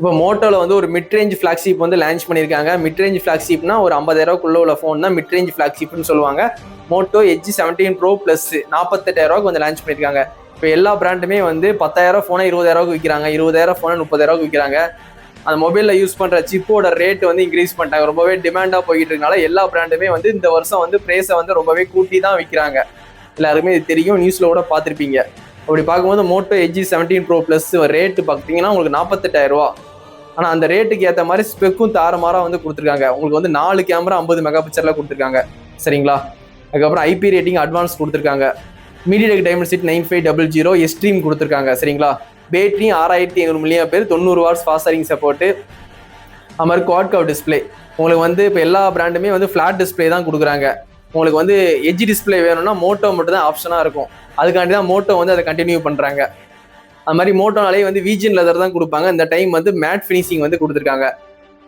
இப்போ மோட்டோவில் வந்து ஒரு மிட் ரேஞ்ச் ஃப்ளாக்ஷிப் வந்து லான்ச் பண்ணியிருக்காங்க. மிட் ரேஞ்ச் ஃப்ளாக்ஷிப்னா ஒரு 50,000 உள்ள ஃபோன் தான் மிட் ரேஞ்ச் ஃப்ளாக்ஷிப்னு சொல்லுவாங்க. மோட்டோ எட்ஜ் 17 ப்ரோ ப்ளஸ் 48,000 வந்து லான்ச் பண்ணியிருக்காங்க. இப்போ எல்லா பிராண்டுமே வந்து 10,000 ஃபோனை 20,000 விற்கிறாங்க, 20,000 ஃபோனை 30,000 விற்கிறாங்க. அந்த மொபைலில் யூஸ் பண்ணுற சிப்போட ரேட் வந்து இன்க்ரீஸ் பண்ணிட்டாங்க. ரொம்பவே டிமாண்டாக போயிட்டு இருக்கனால எல்லா பிராண்டுமே வந்து இந்த வருஷம் வந்து ப்ரைஸை வந்து ரொம்பவே கூட்டி தான் விற்கிறாங்க. எல்லாருமே இது தெரியும், நியூஸில் கூட பார்த்துருப்பீங்க. அப்படி பார்க்கும்போது Moto Edge 17 Pro Plus rate பார்த்தீங்கன்னா உங்களுக்கு 48,000. ஆனால் அந்த ரேட்டுக்கு ஏற்ற மாதிரி ஸ்பெக்கும் தாறுமாறாக வந்து கொடுத்துருக்காங்க. உங்களுக்கு வந்து 4 கேமரா 50 மெகா பிக்சரில் கொடுத்துருக்காங்க, சரிங்களா. அதுக்கப்புறம் ஐபி ரேட்டிங் அட்வான்ஸ் கொடுத்துருக்காங்க. மீடியாடெக் டைமென்சிட்டி 9500 எக்ஸ்ட்ரீம் கொடுத்துருக்காங்க, சரிங்களா. Battery 6500 mAh, 90 watts fast charging support. அது மாதிரி குவாட் கர்வ் டிஸ்பிளே. உங்களுக்கு வந்து இப்போ எல்லா பிராண்டுமே வந்து ஃப்ளாட் டிஸ்பிளே தான் கொடுக்குறாங்க. உங்களுக்கு வந்து எட்ஜ் டிஸ்பிளே வேணும்னா மோட்டோ மட்டும் தான் ஆப்ஷனாக இருக்கும். அதுக்காண்டி தான் மோட்டோ வந்து அதை கண்டினியூ பண்ணுறாங்க. அது மாதிரி மோட்டோனாலே வந்து வீஜன் லெதர் தான் கொடுப்பாங்க. இந்த டைம் வந்து மேட் ஃபினிஷிங் வந்து கொடுத்துருக்காங்க.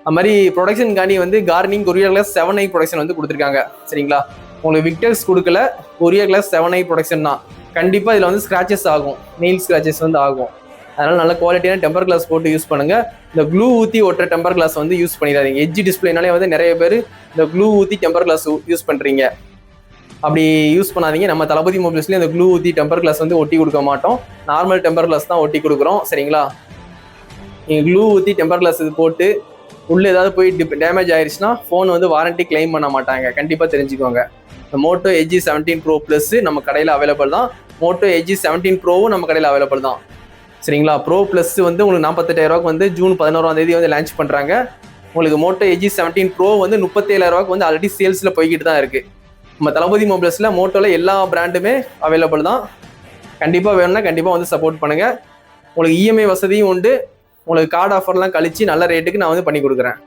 அது மாதிரி ப்ரொடக்ஷனுக்காண்டி வந்து Corning Korea class 7i production வந்து கொடுத்துருக்காங்க, சரிங்களா. உங்களுக்கு விக்டர்ஸ் கொடுக்கல, கொரியா கிளாஸ் 7i ப்ரொடக்ஷன் தான். கண்டிப்பாக இதில் வந்து ஸ்க்ராச்சஸ் ஆகும், நெயில் ஸ்க்ராச்சஸ் வந்து ஆகும். அதனால் நல்ல குவாலிட்டியான டெம்பர் கிளாஸ் போட்டு யூஸ் பண்ணுங்கள். இந்த க்ளூ ஊற்றி ஒட்டுற டெம்பர் கிளாஸ் வந்து யூஸ் பண்ணிடாதீங்க. எட்ஜ் டிஸ்பிளேனாலே வந்து நிறைய பேர் இந்த க்ளூ ஊற்றி டெம்பர் கிளாஸ் யூஸ் பண்ணுறீங்க. அப்படி யூஸ் பண்ணாதீங்க. நம்ம தளபதி மொபைல்ஸ்லேயும் அந்த க்ளூ ஊற்றி டெம்பர் கிளாஸ் வந்து ஒட்டி கொடுக்க மாட்டோம். நார்மல் டெம்பர் கிளாஸ் தான் ஒட்டி கொடுக்குறோம், சரிங்களா. நீங்கள் க்ளூ ஊற்றி டெம்பர் கிளாஸ் இது போட்டு உள்ளே ஏதாவது போய் டேமேஜ் ஆயிடுச்சுன்னா ஃபோன் வந்து வாரண்ட்டி கிளைம் பண்ண மாட்டாங்க, கண்டிப்பாக தெரிஞ்சுக்கோங்க. இந்த மோட்டோ எட்ஜ் 17 ப்ரோ ப்ளஸ் நம்ம கடையில் அவைலபிள் தான். மோட்டோ எட்ஜ் 17 ப்ரோவும் நம்ம கடையில் அவைலபிள் தான், சரிங்களா. ப்ரோ ப்ளஸ் வந்து உங்களுக்கு 48,000 வந்து ஜூன் 11 வந்து லான்ச் பண்ணுறாங்க. உங்களுக்கு மோட்டோ எட்ஜ் 17 ப்ரோ வந்து 37,000 வந்து ஆல்ரெடி சேல்ஸில் போய்கிட்டு தான் இருக்குது. நம்ம தளபதி மொபைல்ஸில் மோட்டோவில் எல்லா பிராண்டுமே அவைலபிள் தான். கண்டிப்பாக வேணும்னா கண்டிப்பாக வந்து சப்போர்ட் பண்ணுங்கள். உங்களுக்கு இஎம்ஐ வசதியும் உண்டு. உங்களுக்கு கார்டு ஆஃபர்லாம் கழிச்சு நல்ல ரேட்டுக்கு நான் வந்து பண்ணி கொடுக்குறேன்.